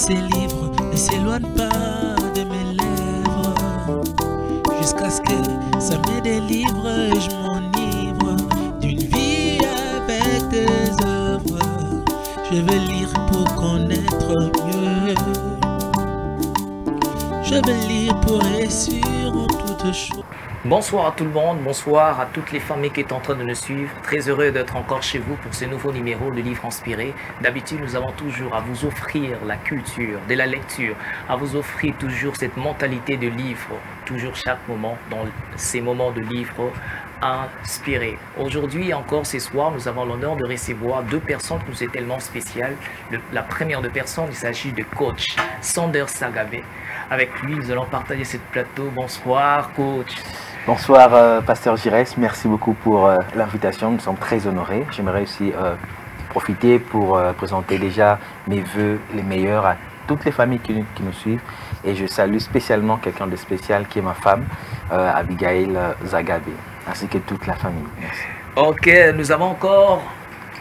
ces livres ne s'éloignent pas de mes lèvres, jusqu'à ce que ça me délivre et je m'enivre d'une vie avec tes œuvres. Je veux lire pour connaître mieux, je veux lire pour réussir en toutes choses. Bonsoir à tout le monde, bonsoir à toutes les familles qui sont en train de nous suivre. Très heureux d'être encore chez vous pour ce nouveau numéro de Livre Inspiré. D'habitude, nous avons toujours à vous offrir la culture, de la lecture, à vous offrir toujours cette mentalité de livre, toujours chaque moment dans ces moments de livre inspirés. Aujourd'hui, encore ce soir, nous avons l'honneur de recevoir deux personnes qui nous sont tellement spéciales. La première de personnes, il s'agit de coach Sanders Sagabé. Avec lui, nous allons partager ce plateau. Bonsoir, coach. Bonsoir, pasteur Giresse. Merci beaucoup pour l'invitation. Nous sommes très honorés. J'aimerais aussi profiter pour présenter déjà mes vœux les meilleurs à toutes les familles qui nous suivent. Et je salue spécialement quelqu'un de spécial qui est ma femme, Abigail Zagabé, ainsi que toute la famille. Merci. Ok, nous avons encore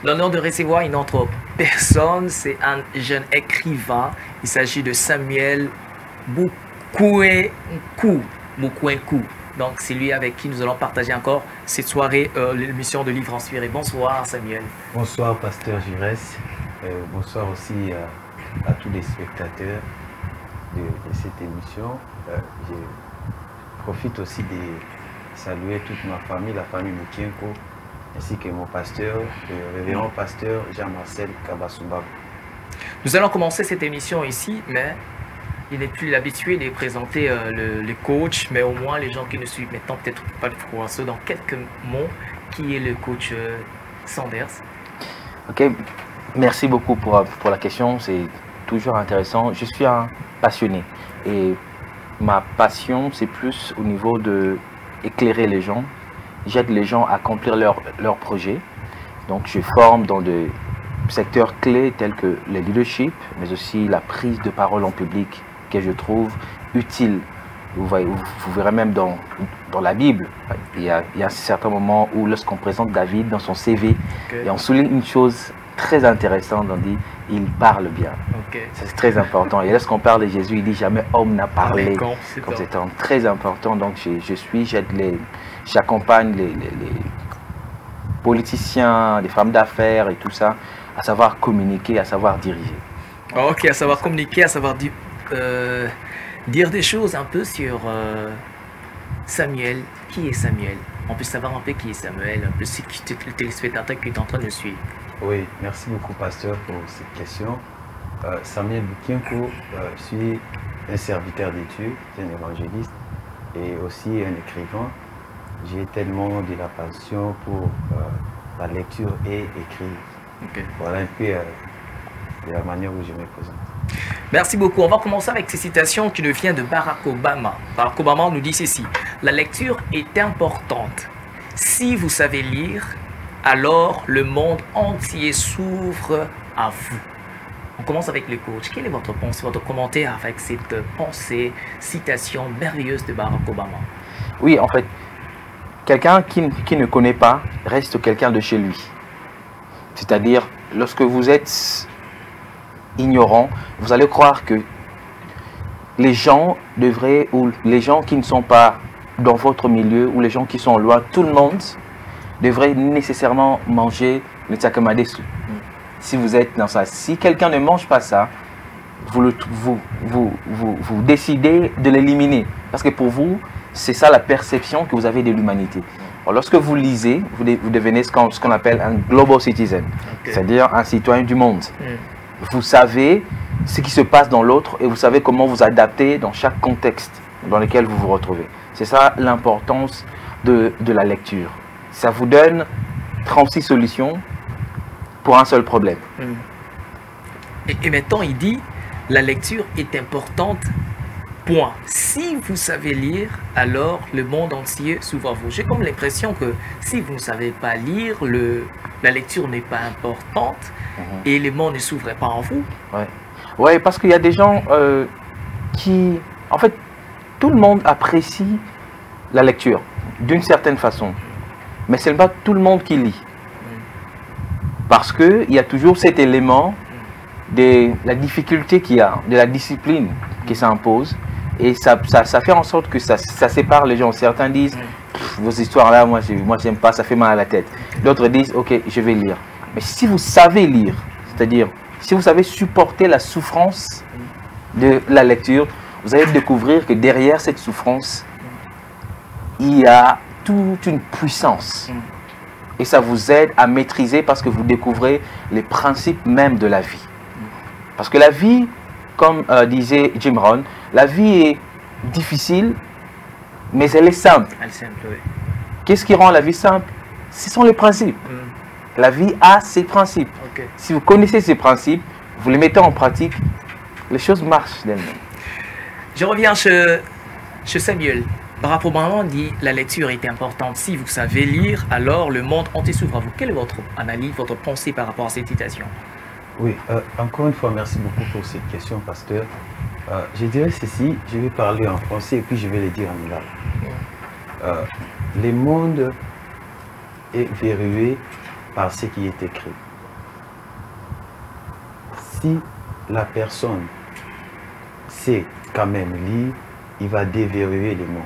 l'honneur de recevoir une autre personne. C'est un jeune écrivain. Il s'agit de Samuel Boukouenkou. Donc, c'est lui avec qui nous allons partager encore cette soirée, l'émission de Livre Inspiré. Bonsoir, Samuel. Bonsoir, pasteur Giresse. Bonsoir aussi à tous les spectateurs de cette émission. Je profite aussi de saluer toute ma famille, la famille Boukouenkou, ainsi que mon pasteur, le révérend pasteur Jean-Marcel Kabasumba. Nous allons commencer cette émission ici, mais il n'est plus l'habitué de présenter le coach, mais au moins les gens qui nous suivent maintenant, peut-être pas de froisseux. Dans quelques mots, qui est le coach Sanders? Ok, merci beaucoup pour la question, c'est toujours intéressant. Je suis un passionné et ma passion, c'est plus au niveau de éclairer les gens. J'aide les gens à accomplir leurs projets. Donc je forme dans des secteurs clés tels que le leadership, mais aussi la prise de parole en public, que je trouve utile. Vous verrez même dans la Bible, il y a un certain moment où lorsqu'on présente David dans son CV, et on souligne une chose très intéressante, on dit il parle bien. C'est très important. Et lorsqu'on parle de Jésus, il dit jamais homme n'a parlé. Comme c'est très important. Donc j'accompagne les politiciens, les femmes d'affaires et tout ça, à savoir communiquer, à savoir diriger. Ok, à savoir communiquer, à savoir dire des choses un peu sur Samuel. Qui est Samuel? On peut savoir un peu qui est Samuel, un peu si le téléspectateur qui est en train de suivre. Oui, merci beaucoup, pasteur, pour cette question. Samuel Boukouenkou, je suis un serviteur d'études, un évangéliste et aussi un écrivain. J'ai tellement de la passion pour la lecture et écrire. Voilà un peu de la manière où je me présente. Merci beaucoup. On va commencer avec ces citations qui nous viennent de Barack Obama. Barack Obama nous dit ceci: la lecture est importante. Si vous savez lire, alors le monde entier s'ouvre à vous. On commence avec le coach. Quelle est votre pensée, votre commentaire avec cette pensée, citation merveilleuse de Barack Obama? Oui, en fait, quelqu'un qui ne connaît pas reste quelqu'un de chez lui. C'est-à-dire, lorsque vous êtes ignorant, vous allez croire que les gens devraient, ou les gens qui ne sont pas dans votre milieu, ou les gens qui sont loin, tout le monde devrait nécessairement manger le tsakamadesu. Si vous êtes dans ça, si quelqu'un ne mange pas ça, vous décidez de l'éliminer. Parce que pour vous, c'est ça la perception que vous avez de l'humanité. Lorsque vous lisez, vous devenez ce qu'on appelle un global citizen, c'est-à-dire un citoyen du monde. Vous savez ce qui se passe dans l'autre et vous savez comment vous adapter dans chaque contexte dans lequel vous vous retrouvez. C'est ça l'importance de la lecture. Ça vous donne 36 solutions pour un seul problème. Et maintenant, il dit, la lecture est importante, point. Si vous savez lire, alors le monde entier s'ouvre à vous. J'ai comme l'impression que si vous ne savez pas lire, la lecture n'est pas importante et le monde ne s'ouvre pas en vous. Ouais, parce qu'il y a des gens qui... En fait, tout le monde apprécie la lecture d'une certaine façon. Mais ce n'est pas tout le monde qui lit. Parce qu'il y a toujours cet élément de la difficulté qu'il y a, de la discipline qui s'impose. Et ça fait en sorte que ça sépare les gens. Certains disent, vos histoires là, moi j'aime pas, ça fait mal à la tête. D'autres disent, ok, je vais lire. Mais si vous savez lire, c'est-à-dire, si vous savez supporter la souffrance de la lecture, vous allez découvrir que derrière cette souffrance, il y a toute une puissance. Et ça vous aide à maîtriser parce que vous découvrez les principes même de la vie. Parce que la vie, comme disait Jim Rohn, la vie est difficile, mais elle est simple. Elle est simple, oui. Qu'est-ce qui rend la vie simple? Ce sont les principes. La vie a ses principes. Okay. Si vous connaissez ces principes, vous les mettez en pratique, les choses marchent d'elles-mêmes. Je reviens chez Samuel. Barack Obama dit la lecture est importante. Si vous savez lire, alors le monde entier s'ouvre à vous. Quelle est votre analyse, votre pensée par rapport à cette citation? Oui, encore une fois, merci beaucoup pour cette question, pasteur. Je dirais ceci, je vais parler en français et puis je vais le dire en anglais. Le monde est verrouillé par ce qui est écrit. Si la personne sait quand même lire, il va déverrouiller le monde.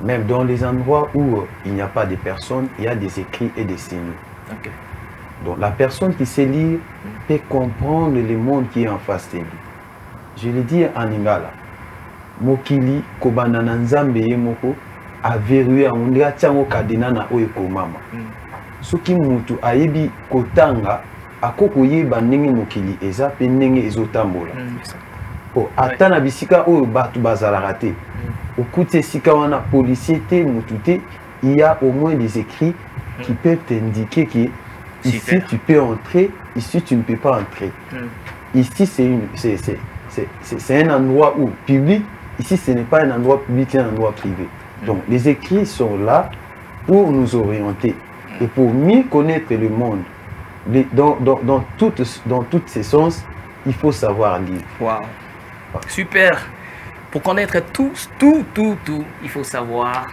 Même dans les endroits où il n'y a pas de personnes, il y a des écrits et des signes. Okay. Donc la personne qui sait lire peut comprendre le monde qui est en face de lui. Je le dis en lingala. Mokili kobanana nzambe ye moko a verrouillé a ondira tiango kadena na oyo komama. Soki mutu ayebi kotanga akoko yeba ndenge mokili eza pe ndenge ezotambola. Ata na bisika oyo batu bazalaka te. Okuti esika wana policier te mutu te, il y a au moins des écrits qui peuvent t'indiquer que ici tu peux entrer, ici tu ne peux pas entrer. Ici c'est un endroit où public, ici ce n'est pas un endroit public, c'est un endroit privé. Donc les écrits sont là pour nous orienter et pour mieux connaître le monde. Dans toutes ces sens, il faut savoir lire. Wow. Super. Pour connaître tout, il faut savoir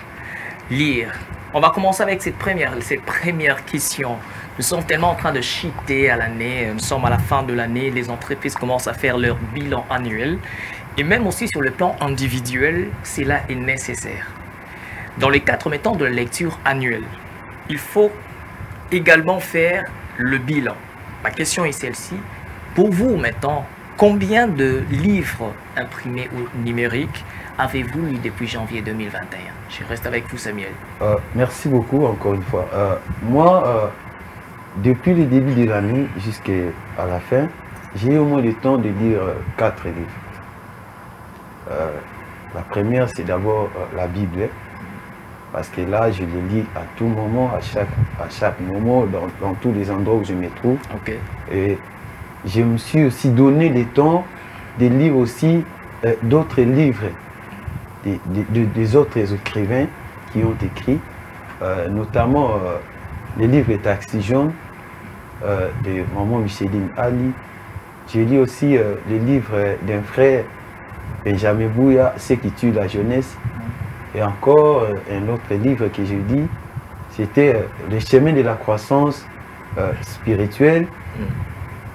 lire. On va commencer avec cette première question. Nous sommes tellement en train de chuter à l'année. Nous sommes à la fin de l'année. Les entreprises commencent à faire leur bilan annuel. Et même aussi sur le plan individuel, cela est nécessaire. Dans les 4 méthodes de la lecture annuelle, il faut également faire le bilan. Ma question est celle-ci. Pour vous, maintenant, combien de livres imprimés ou numériques avez-vous lu depuis janvier 2021? Je reste avec vous, Samuel. Merci beaucoup, encore une fois. Moi, depuis le début de l'année jusqu'à la fin, j'ai eu au moins le temps de lire 4 livres. La première, c'est d'abord la Bible, parce que là, je le lis à tout moment, à chaque moment, dans tous les endroits où je me trouve. Okay. Et je me suis aussi donné le temps de lire aussi d'autres livres, des autres écrivains qui ont écrit, notamment les livres Taxi Jaune de maman Micheline Ali. J'ai lu aussi les livres d'un frère, Benjamin Bouya, Ce qui tue la jeunesse. Et encore un autre livre que j'ai dit, c'était Le chemin de la croissance spirituelle.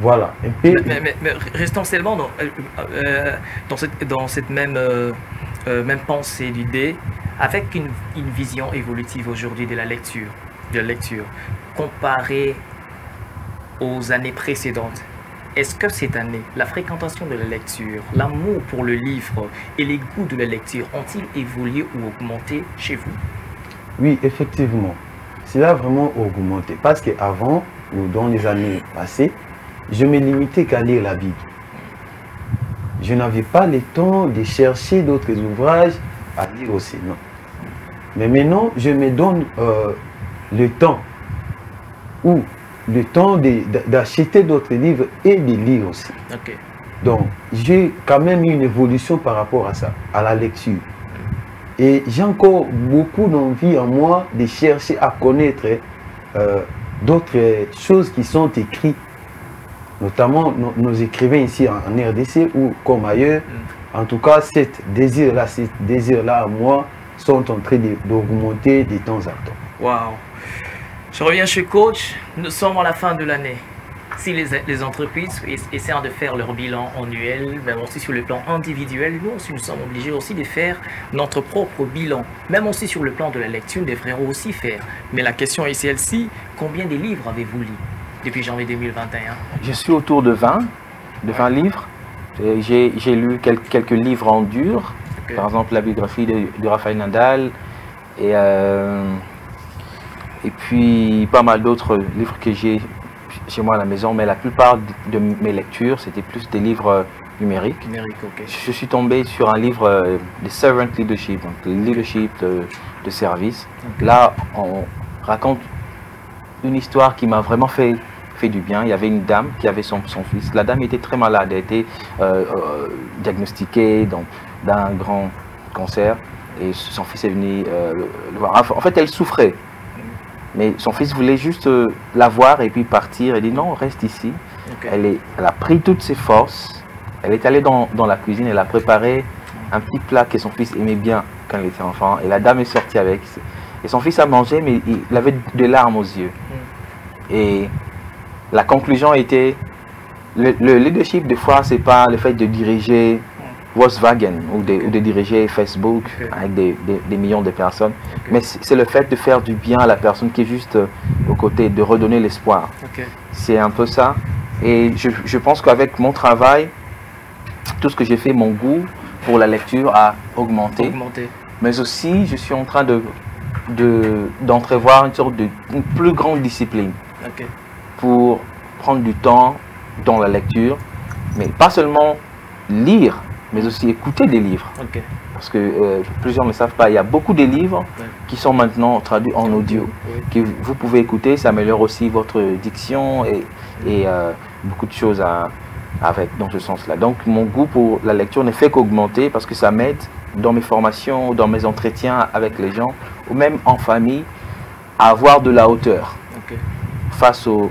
Voilà. Mais restons seulement dans cette même pensée, l'idée, avec une vision évolutive aujourd'hui de la lecture, comparée aux années précédentes. Est-ce que cette année, la fréquentation de la lecture, l'amour pour le livre et les goûts de la lecture ont-ils évolué ou augmenté chez vous? Oui, effectivement. Cela a vraiment augmenté. Parce qu'avant, ou dans les années passées, je me limitais qu'à lire la Bible. Je n'avais pas le temps de chercher d'autres ouvrages à lire aussi, non. Mais maintenant, je me donne le temps d'acheter d'autres livres et de lire aussi. Okay. Donc, j'ai quand même eu une évolution par rapport à ça, à la lecture. Et j'ai encore beaucoup d'envie en moi de chercher à connaître d'autres choses qui sont écrites, notamment nos écrivains ici en RDC ou comme ailleurs. En tout cas, ces désirs-là à moi sont en train d'augmenter de temps à temps. Wow. Je reviens chez Coach. Nous sommes à la fin de l'année. si les entreprises essaient de faire leur bilan annuel, même aussi sur le plan individuel, nous aussi nous sommes obligés aussi de faire notre propre bilan. Même aussi sur le plan de la lecture, nous devrions aussi faire. Mais la question est celle-ci, combien de livres avez-vous lu depuis janvier 2021? Je suis autour de 20 livres. J'ai lu quelques livres en dur, par exemple la biographie de Rafael Nadal, et puis pas mal d'autres livres que j'ai chez moi à la maison, mais la plupart de mes lectures, c'était plus des livres numériques. Je suis tombé sur un livre de Servant Leadership, donc le leadership de service. Là, on raconte une histoire qui m'a vraiment fait du bien. Il y avait une dame qui avait son fils. La dame était très malade, elle était diagnostiquée d'un grand cancer et son fils est venu le voir. En fait, elle souffrait. Mais son fils voulait juste la voir et puis partir. Elle dit non, reste ici. Elle a pris toutes ses forces. Elle est allée dans la cuisine. Elle a préparé un petit plat que son fils aimait bien quand il était enfant. Et la dame est sortie avec. Et son fils a mangé, mais il avait des larmes aux yeux. Et la conclusion était, le leadership, des fois, c'est pas le fait de diriger Volkswagen ou de diriger Facebook avec des millions de personnes, mais c'est le fait de faire du bien à la personne qui est juste aux côtés, de redonner l'espoir. C'est un peu ça. Et je pense qu'avec mon travail, tout ce que j'ai fait, mon goût pour la lecture a augmenté. Mais aussi, je suis en train d'entrevoir une plus grande discipline pour prendre du temps dans la lecture, mais pas seulement lire, mais aussi écouter des livres. Parce que plusieurs ne savent pas, il y a beaucoup de livres qui sont maintenant traduits en audio, que vous pouvez écouter, ça améliore aussi votre diction et beaucoup de choses dans ce sens-là. Donc mon goût pour la lecture ne fait qu'augmenter parce que ça m'aide dans mes formations, dans mes entretiens avec les gens, ou même en famille, à avoir de la hauteur face aux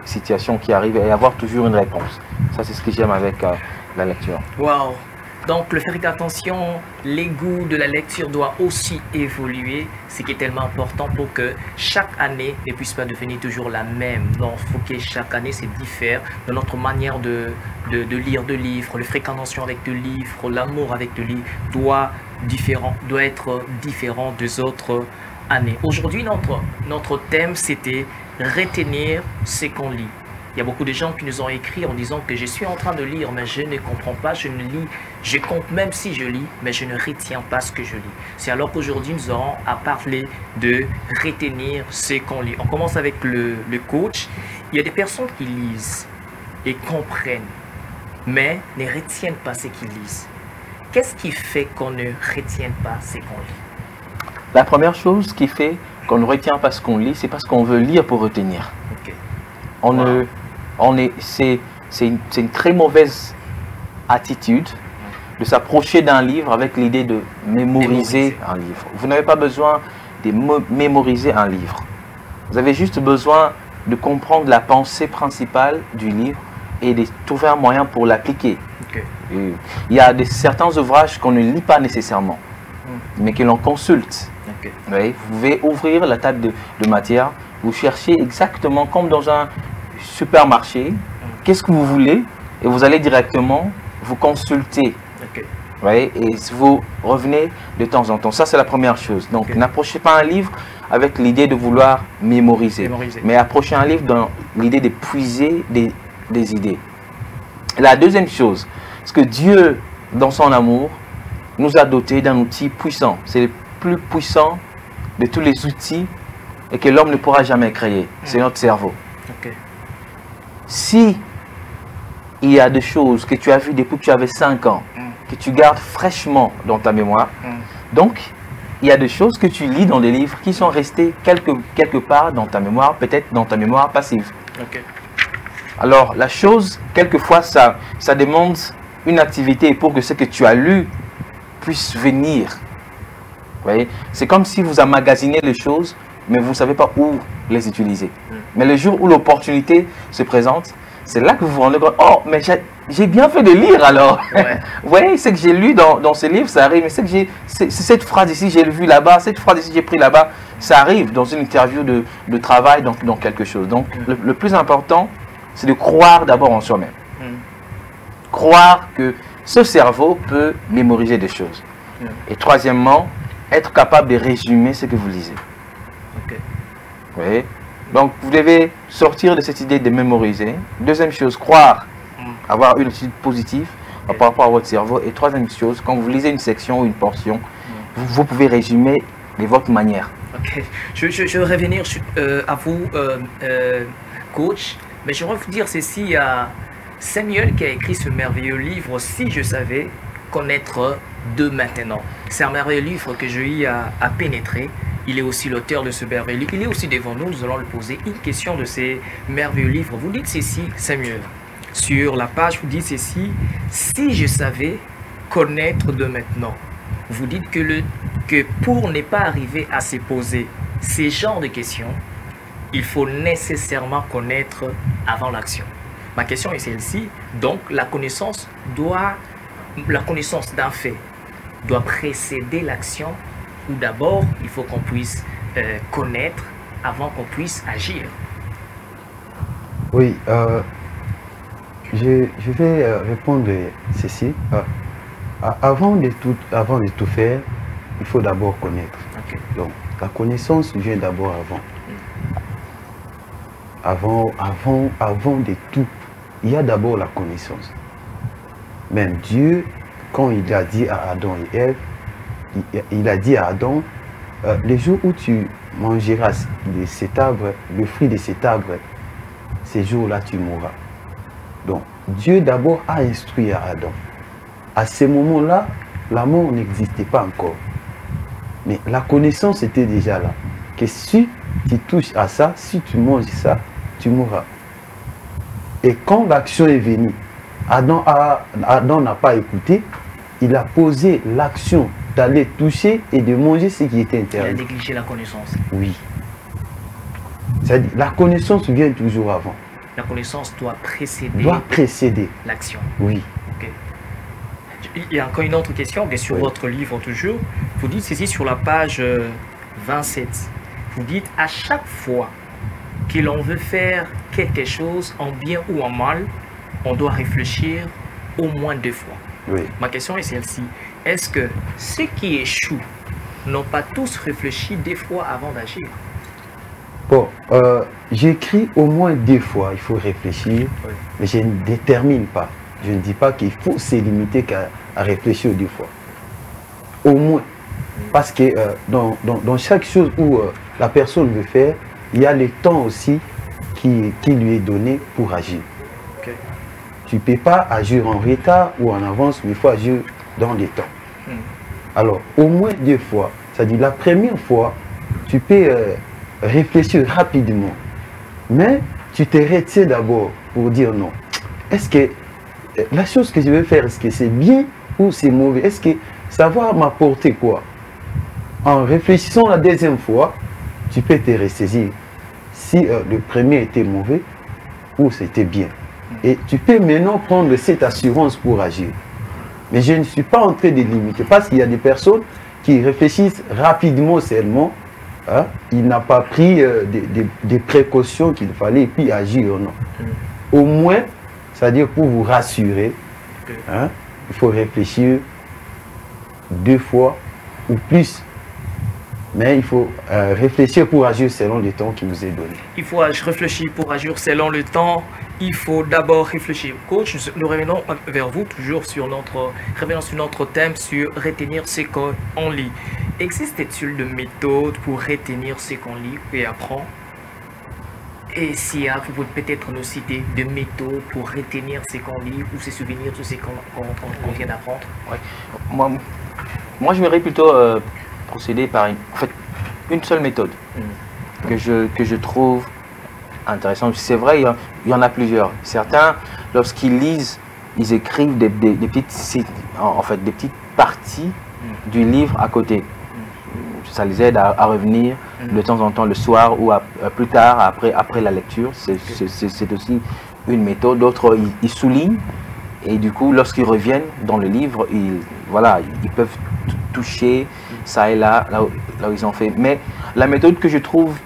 situations qui arrivent et avoir toujours une réponse. Ça, c'est ce que j'aime avec la lecture. Wow! Donc, le faire attention, les goûts de la lecture doivent aussi évoluer, ce qui est tellement important pour que chaque année ne puisse pas devenir toujours la même. Donc, il faut que chaque année se diffère de notre manière de lire de livres, la fréquentation avec le livre, l'amour avec le livre doit être différent des autres années. Aujourd'hui, notre thème, c'était retenir ce qu'on lit. Il y a beaucoup de gens qui nous ont écrit en disant que je suis en train de lire, mais je ne comprends pas, je ne lis, je compte même si je lis, mais je ne retiens pas ce que je lis. C'est alors qu'aujourd'hui, nous aurons à parler de retenir ce qu'on lit. On commence avec le coach. Il y a des personnes qui lisent et comprennent, mais ne retiennent pas ce qu'ils lisent. Qu'est-ce qui fait qu'on ne retienne pas ce qu'on lit? La première chose qui fait qu'on ne retient pas ce qu'on lit, c'est parce qu'on veut lire pour retenir. C'est une très mauvaise attitude de s'approcher d'un livre avec l'idée de mémoriser un livre. Vous n'avez pas besoin de mémoriser un livre. Vous avez juste besoin de comprendre la pensée principale du livre et de trouver un moyen pour l'appliquer. Il y a certains ouvrages qu'on ne lit pas nécessairement, mais que l'on consulte. Vous pouvez ouvrir la table de matière, vous cherchez exactement comme dans un supermarché, qu'est-ce que vous voulez, et vous allez directement vous consulter. Et vous revenez de temps en temps. Ça, c'est la première chose. Donc, n'approchez pas un livre avec l'idée de vouloir mémoriser, mais approchez un livre dans l'idée de puiser des idées. La deuxième chose, c'est que Dieu, dans son amour, nous a dotés d'un outil puissant. C'est le plus puissant de tous les outils et que l'homme ne pourra jamais créer. C'est notre cerveau. Si il y a des choses que tu as vues depuis que tu avais 5 ans, que tu gardes fraîchement dans ta mémoire, donc il y a des choses que tu lis dans des livres qui sont restées quelque part dans ta mémoire, peut-être dans ta mémoire passive. Alors la chose, quelquefois, ça demande une activité pour que ce que tu as lu puisse venir. C'est comme si vous emmagasinez les choses, mais vous ne savez pas où les utiliser. Mais le jour où l'opportunité se présente, c'est là que vous vous rendez compte, oh, mais j'ai bien fait de lire alors. Ouais. Vous voyez, c'est que j'ai lu dans ce livre, ça arrive, mais c'est que c'est cette phrase ici, j'ai vu là-bas, cette phrase ici, j'ai pris là-bas, ça arrive dans une interview de travail, dans quelque chose. Donc, le plus important, c'est de croire d'abord en soi-même. Croire que ce cerveau peut mémoriser des choses. Et troisièmement, être capable de résumer ce que vous lisez. Ok. Vous voyez? Donc, vous devez sortir de cette idée de mémoriser. Deuxième chose, croire, avoir une attitude positive par rapport à votre cerveau. Et troisième chose, quand vous lisez une section ou une portion, vous pouvez résumer de votre manière. Ok. Je vais revenir à vous, coach, mais je voudrais vous dire ceci, il y a Samuel qui a écrit ce merveilleux livre, Si je savais connaître de maintenant. C'est un merveilleux livre que j'ai eu à pénétrer. Il est aussi l'auteur de ce merveilleux livre. Il est aussi devant nous. Nous allons lui poser une question de ces merveilleux livres. Vous dites ceci, Samuel. Sur la page, vous dites ceci. Si je savais connaître de maintenant. Vous dites que pour ne pas arriver à se poser ces genres de questions, il faut nécessairement connaître avant l'action. Ma question est celle-ci. Donc, la connaissance d'un fait doit précéder l'action, ou d'abord, il faut qu'on puisse connaître avant qu'on puisse agir. Oui, je vais répondre ceci. Avant de tout faire, il faut d'abord connaître. Okay. Donc, la connaissance vient d'abord avant de tout. Il y a d'abord la connaissance. Même Dieu, quand il a dit à Adam et Ève, il a dit à Adam, le jour où tu mangeras de cet arbre, le fruit de cet arbre, ces jours-là tu mourras. Donc, Dieu d'abord a instruit à Adam. À ce moment-là, la mort n'existait pas encore. Mais la connaissance était déjà là. Que si tu touches à ça, si tu manges ça, tu mourras. Et quand l'action est venue, Adam n'a pas écouté, il a posé l'action d'aller toucher et de manger ce qui était interdit. Il a négligé la connaissance. Oui. C'est-à-dire, la connaissance vient toujours avant. La connaissance doit précéder l'action. Oui. Okay. Il y a encore une autre question, bien sûr, votre livre toujours. Vous dites ceci sur la page 27. Vous dites, à chaque fois que l'on veut faire quelque chose en bien ou en mal, on doit réfléchir au moins 2 fois. Oui. Ma question est celle-ci. Est-ce que ceux qui échouent n'ont pas tous réfléchi 2 fois avant d'agir? Bon, j'écris au moins 2 fois, il faut réfléchir, mais je ne détermine pas. Je ne dis pas qu'il faut se limiter qu'à réfléchir 2 fois. Au moins. Parce que dans chaque chose où la personne veut faire, il y a le temps aussi qui lui est donné pour agir. Okay. Tu ne peux pas agir en retard ou en avance, mais il faut agir dans les temps. Alors, au moins 2 fois. C'est-à-dire, la première fois, tu peux réfléchir rapidement. Mais tu te retiens d'abord pour dire non. Est-ce que la chose que je vais faire, est-ce que c'est bien ou c'est mauvais? Est-ce que ça va m'apporter quoi? En réfléchissant la deuxième fois, tu peux te ressaisir si le premier était mauvais ou c'était bien. Et tu peux maintenant prendre cette assurance pour agir. Mais je ne suis pas en train de limiter parce qu'il y a des personnes qui réfléchissent rapidement seulement. Hein, il n'a pas pris des précautions qu'il fallait et puis agir. Non. Au moins, c'est-à-dire pour vous rassurer, hein, il faut réfléchir 2 fois ou plus. Mais il faut réfléchir pour agir selon le temps qui vous est donné. Il faut réfléchir pour agir selon le temps. Il faut d'abord réfléchir. Coach, nous revenons vers vous toujours sur notre thème sur retenir ce qu'on lit. Existe-t-il de méthodes pour retenir ce qu'on lit et apprend? Et si vous pouvez peut-être nous citer des méthodes pour retenir ce qu'on lit ou se souvenir de ce qu'on vient d'apprendre? Ouais. Moi, je verrais plutôt procéder par une seule méthode que je trouve intéressante. C'est vrai, il y en a plusieurs. Certains, lorsqu'ils lisent, ils écrivent des petites parties du livre à côté. Ça les aide à revenir de temps en temps le soir ou plus tard après la lecture. C'est aussi une méthode, d'autres ils soulignent. Et du coup, lorsqu'ils reviennent dans le livre, ils peuvent toucher ça et là où ils ont fait. Mais la méthode que je trouve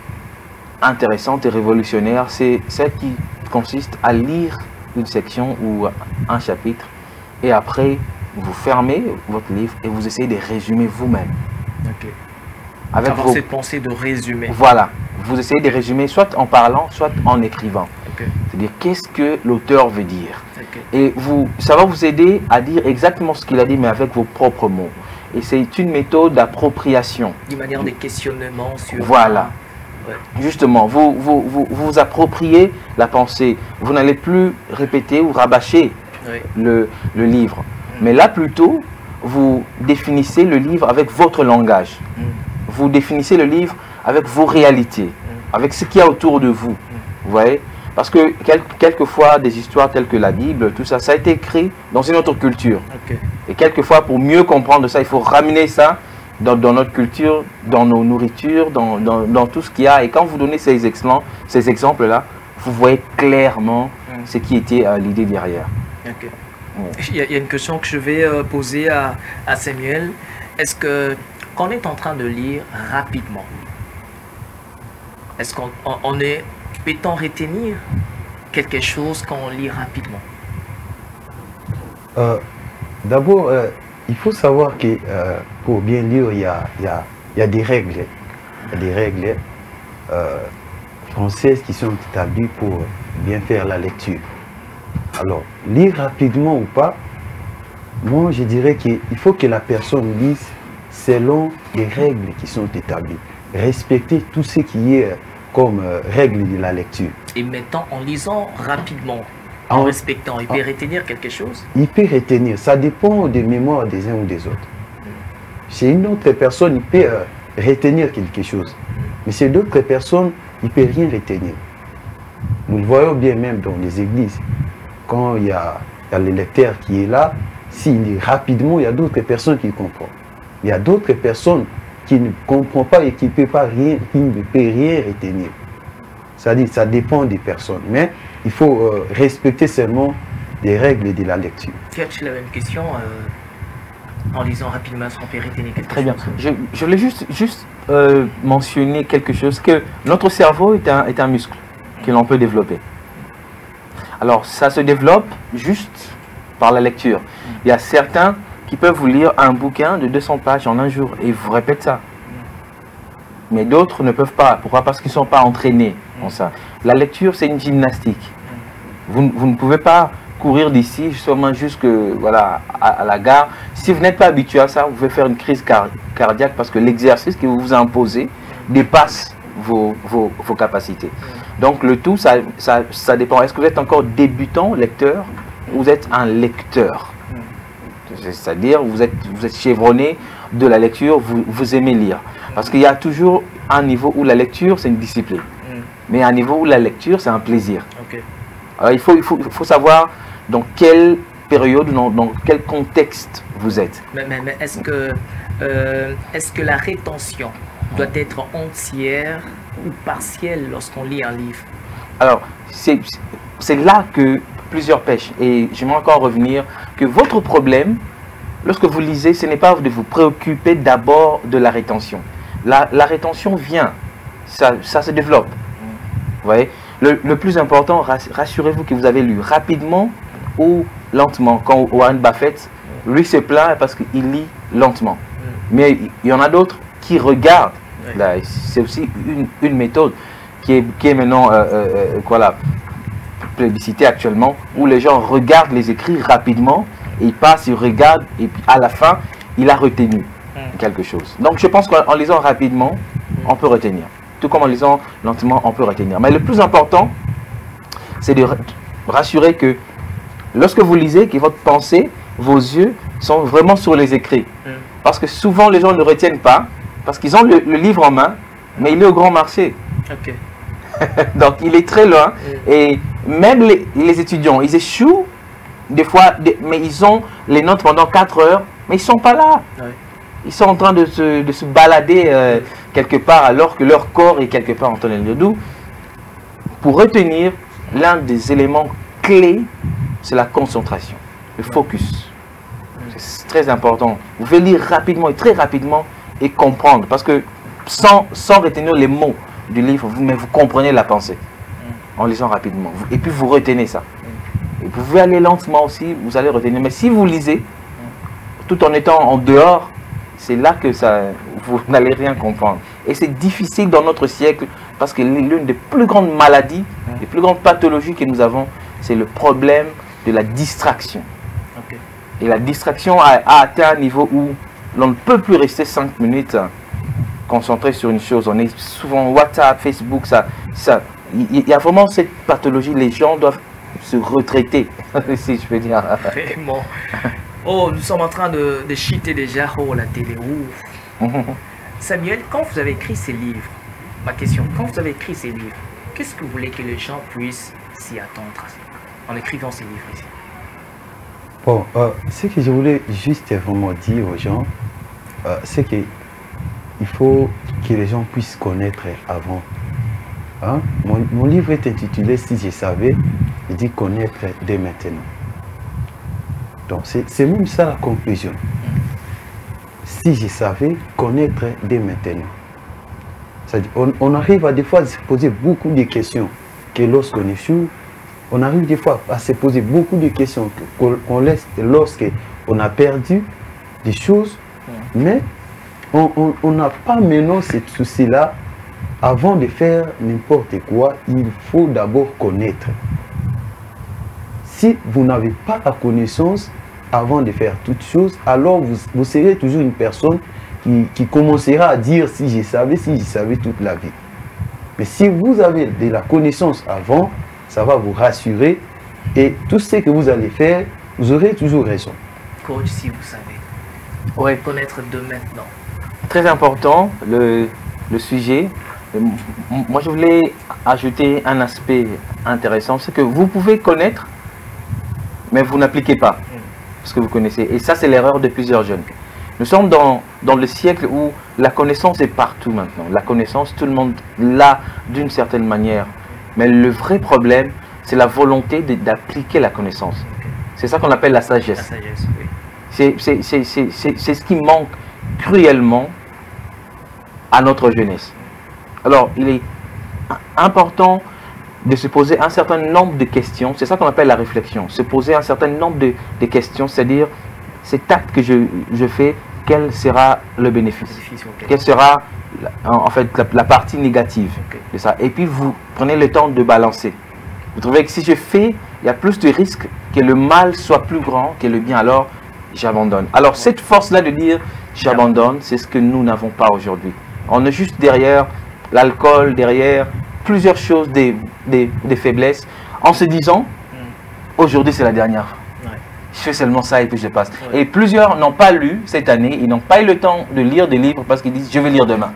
intéressante et révolutionnaire, c'est celle qui consiste à lire une section ou un chapitre et après vous fermez votre livre et vous essayez de résumer vous-même. Ok. Avec avoir cette pensée de résumer. Voilà, vous essayez de résumer soit en parlant, soit en écrivant. Ok. C'est-à-dire qu'est-ce que l'auteur veut dire. Ok. Et ça va vous aider à dire exactement ce qu'il a dit, mais avec vos propres mots. Et c'est une méthode d'appropriation. D'une manière de questionnement sur... Voilà. Ouais. Justement, vous appropriez la pensée. Vous n'allez plus répéter ou rabâcher Ouais. le livre. Mais là, plutôt, vous définissez le livre avec votre langage. Vous définissez le livre avec vos réalités, avec ce qu'il y a autour de vous. Vous voyez? Parce que quelquefois, des histoires telles que la Bible, tout ça, ça a été écrit dans une autre culture. Ok. Et quelquefois, pour mieux comprendre ça, il faut ramener ça dans notre culture, dans nos nourritures, dans tout ce qu'il y a. Et quand vous donnez ces exemples-là, vous voyez clairement ce qui était l'idée derrière. Ok. Il y a une question que je vais poser à Samuel. Est-ce que quand on est en train de lire rapidement, est-ce qu'on peut-on retenir quelque chose quand on lit rapidement? D'abord, il faut savoir que pour bien lire, il y a des règles. Il y a des règles françaises qui sont établies pour bien faire la lecture. Alors, lire rapidement ou pas, moi je dirais qu'il faut que la personne lise selon les règles qui sont établies. Respecter tout ce qui est comme règles de la lecture. Et maintenant, en lisant rapidement, en respectant, il peut retenir quelque chose? Il peut retenir, ça dépend des mémoires des uns ou des autres. Chez une autre personne, il peut retenir quelque chose. Mais chez d'autres personnes, il ne peut rien retenir. Nous le voyons bien même dans les églises. Quand il y a le lecteur qui est là, s'il lit rapidement, il y a d'autres personnes qui comprennent. Il y a d'autres personnes qui ne comprennent pas et qui ne peuvent rien retenir. C'est-à-dire ça dépend des personnes. Mais il faut respecter seulement les règles de la lecture. Tu avais une question en lisant rapidement, est-ce qu'on peut retenir quelque chose? Très bien. Je voulais juste mentionner quelque chose, que notre cerveau est un muscle que l'on peut développer. Alors, ça se développe juste par la lecture. Il y a certains qui peuvent vous lire un bouquin de 200 pages en un jour et vous répètent ça. Mais d'autres ne peuvent pas. Pourquoi? Parce qu'ils ne sont pas entraînés en ça. La lecture, c'est une gymnastique. Vous ne pouvez pas courir d'ici justement jusque à la gare. Si vous n'êtes pas habitué à ça, vous pouvez faire une crise cardiaque parce que l'exercice que vous vous imposez dépasse vos capacités. Donc le tout, ça dépend. Est-ce que vous êtes encore débutant, lecteur, ou vous êtes un lecteur? C'est-à-dire, vous êtes chevronné de la lecture, vous aimez lire. Parce qu'il y a toujours un niveau où la lecture, c'est une discipline. Mais un niveau où la lecture, c'est un plaisir. Okay. Alors il faut savoir dans quelle période, dans quel contexte vous êtes. Mais est-ce que la rétention doit être entière ou partielle lorsqu'on lit un livre? Alors, c'est là que plusieurs pêchent. Et j'aimerais encore revenir que votre problème, lorsque vous lisez, ce n'est pas de vous préoccuper d'abord de la rétention. La rétention vient, ça se développe. Vous voyez, le plus important, rassurez-vous que vous avez lu rapidement ou lentement. Quand Warren Buffett, lui se plaint parce qu'il lit lentement. Mais il y en a d'autres qui regardent. C'est aussi une méthode qui est maintenant plébiscitée actuellement, où les gens regardent les écrits rapidement, et ils passent, ils regardent, et puis à la fin, il a retenu quelque chose. Donc je pense qu'en lisant rapidement, on peut retenir. Tout comme en lisant lentement, on peut retenir. Mais le plus important, c'est de rassurer que lorsque vous lisez, que votre pensée, vos yeux sont vraiment sur les écrits. Parce que souvent, les gens ne retiennent pas, parce qu'ils ont le livre en main, mais il est au grand marché. Okay. Donc, il est très loin. Et même les étudiants, ils échouent des fois, mais ils ont les notes pendant 4 heures, mais ils ne sont pas là. Ouais. Ils sont en train de se balader quelque part, alors que leur corps est quelque part en train de lire. D'où, pour retenir, l'un des éléments clé, c'est la concentration, le focus. C'est très important. Vous pouvez lire rapidement et très rapidement et comprendre. Parce que sans retenir les mots du livre, mais vous comprenez la pensée en lisant rapidement. Et puis vous retenez ça. Et vous pouvez aller lentement aussi, vous allez retenir. Mais si vous lisez, tout en étant en dehors, c'est là que vous n'allez rien comprendre. Et c'est difficile dans notre siècle parce que l'une des plus grandes maladies, les plus grandes pathologies que nous avons, c'est le problème de la distraction. Et la distraction a atteint un niveau où l'on ne peut plus rester 5 minutes concentré sur une chose. On est souvent WhatsApp, Facebook, il y a vraiment cette pathologie. Les gens doivent se retraiter, si je peux dire. Vraiment. Oh, nous sommes en train de cheater déjà. Oh, la télé, ouf. Samuel, quand vous avez écrit ces livres, ma question, quand vous avez écrit ces livres, qu'est-ce que vous voulez que les gens puissent s'y attendre en écrivant ces livres ici? Bon, ce que je voulais juste vraiment dire aux gens, c'est qu'il faut que les gens puissent connaître avant. Hein? Mon livre est intitulé « Si je savais », il dit « Connaître dès maintenant ». Donc, c'est même ça la conclusion. Si je savais, connaître dès maintenant. C'est-à-dire, on arrive à des fois à se poser beaucoup de questions que lorsqu'on échoue, on arrive des fois à se poser beaucoup de questions qu'on laisse lorsqu'on a perdu des choses, mais on n'a pas maintenant ce souci-là. Avant de faire n'importe quoi, il faut d'abord connaître. Si vous n'avez pas la connaissance avant de faire toute chose, alors vous serez toujours une personne qui commencera à dire si je savais toute la vie. Mais si vous avez de la connaissance avant, ça va vous rassurer et tout ce que vous allez faire, vous aurez toujours raison. Coach, si vous savez, ouais, connaître de maintenant. Très important, le sujet. Moi, je voulais ajouter un aspect intéressant, c'est que vous pouvez connaître, mais vous n'appliquez pas ce que vous connaissez. Et ça, c'est l'erreur de plusieurs jeunes. Nous sommes dans le siècle où la connaissance est partout maintenant. La connaissance, tout le monde l'a d'une certaine manière. Mais le vrai problème, c'est la volonté d'appliquer la connaissance. C'est ça qu'on appelle la sagesse. La sagesse, oui. C'est ce qui manque cruellement à notre jeunesse. Alors, il est important de se poser un certain nombre de questions. C'est ça qu'on appelle la réflexion. Se poser un certain nombre de questions, c'est-à-dire, cet acte que je fais, quel sera le bénéfice? Quelle sera, en fait, la partie négative de ça? Et puis, vous prenez le temps de balancer. Vous trouvez que si je fais, il y a plus de risques que le mal soit plus grand que le bien. Alors, j'abandonne. Alors, cette force-là de dire, j'abandonne, c'est ce que nous n'avons pas aujourd'hui. On est juste derrière l'alcool, derrière plusieurs choses, des faiblesses, en se disant, aujourd'hui c'est la dernière. Je fais seulement ça et puis je passe. Et plusieurs n'ont pas lu cette année, ils n'ont pas eu le temps de lire des livres parce qu'ils disent, je vais lire demain.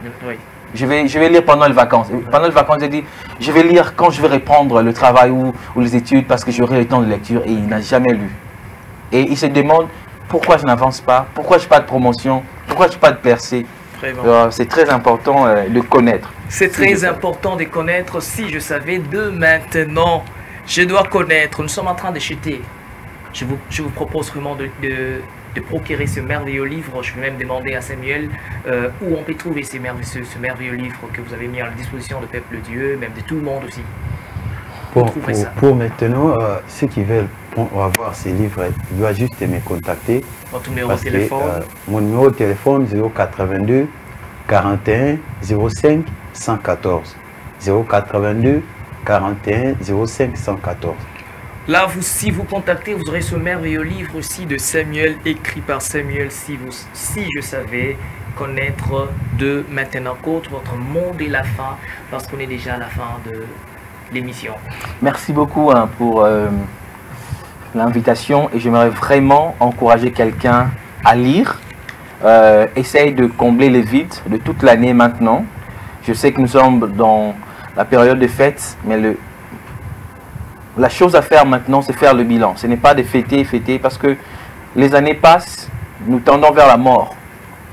Je vais lire pendant les vacances. Pendant les vacances, j'ai dit, je vais lire quand je vais reprendre le travail ou les études parce que j'aurai le temps de lecture, et il n'a jamais lu. Et il se demande, pourquoi je n'avance pas? Pourquoi je n'ai pas de promotion? Pourquoi je n'ai pas de percée? C'est très important de connaître. C'est très important de connaître. Si je savais de maintenant, je dois connaître. Nous sommes en train de chuter. Je vous propose vraiment de procurer ce merveilleux livre. Je vais même demander à Samuel où on peut trouver ce merveilleux livre que vous avez mis à la disposition du peuple de Dieu, même de tout le monde aussi. Pour maintenant, ceux qui veulent avoir ces livres, ils doivent juste me contacter. Votre numéro de téléphone? Mon numéro de téléphone, 082 41 05 114. 082 41 05 114. Là, si vous contactez, vous aurez ce merveilleux livre aussi de Samuel, écrit par Samuel. Si je savais connaître de maintenant, qu'autre votre monde est la fin, parce qu'on est déjà à la fin de l'émission. Merci beaucoup pour l'invitation, et j'aimerais vraiment encourager quelqu'un à lire. Essaye de combler les vides de toute l'année maintenant. Je sais que nous sommes dans la période de fêtes, mais la chose à faire maintenant, c'est faire le bilan. Ce n'est pas de fêter, parce que les années passent, nous tendons vers la mort.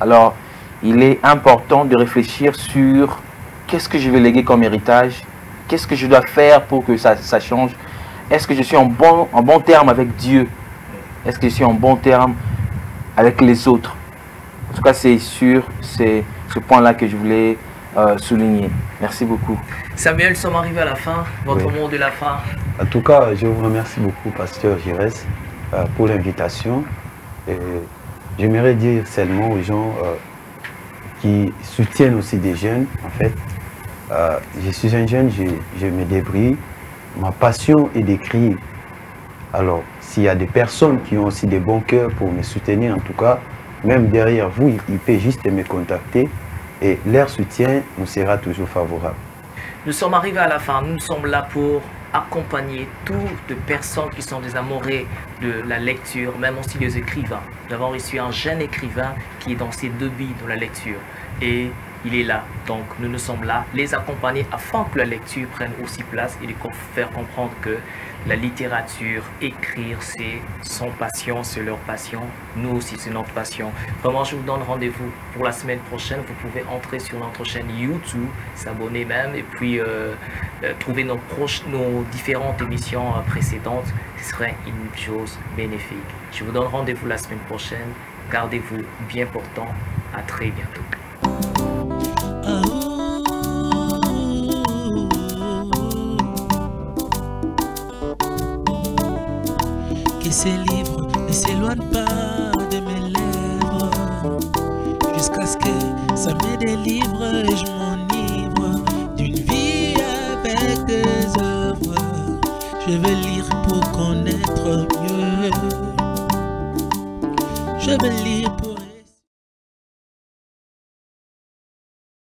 Alors, il est important de réfléchir sur qu'est-ce que je vais léguer comme héritage, qu'est-ce que je dois faire pour que ça change. est-ce que je suis en bon terme avec Dieu? Est-ce que je suis en bon terme avec les autres? En tout cas, c'est sur ce point-là que je voulais souligner. Merci beaucoup. Samuel, nous sommes arrivés à la fin. Votre mot de la fin. En tout cas, je vous remercie beaucoup, Pasteur Giresse, pour l'invitation. J'aimerais dire seulement aux gens qui soutiennent aussi des jeunes, en fait. Je suis un jeune, je me débrouille. Ma passion est d'écrire. Alors, s'il y a des personnes qui ont aussi des bons cœurs pour me soutenir, en tout cas, même derrière vous, ils peuvent juste me contacter et leur soutien nous sera toujours favorable. Nous sommes arrivés à la fin. Nous sommes là pour accompagner toutes les personnes qui sont des amoureux de la lecture, même aussi les écrivains. Nous avons reçu un jeune écrivain qui est dans ses débuts dans la lecture et il est là. Donc nous sommes là, les accompagner afin que la lecture prenne aussi place et de faire comprendre que la littérature, écrire, c'est son passion, c'est leur passion. Nous aussi, c'est notre passion. Vraiment, je vous donne rendez-vous pour la semaine prochaine. Vous pouvez entrer sur notre chaîne YouTube, s'abonner même, et puis trouver nos différentes émissions précédentes. Ce serait une chose bénéfique. Je vous donne rendez-vous la semaine prochaine. Gardez-vous bien portant. À très bientôt. Que ces livres ne s'éloignent pas de mes lèvres, jusqu'à ce que ça me délivre et je m'enivre d'une vie avec des œuvres. Je veux lire pour connaître mieux, je veux lire pour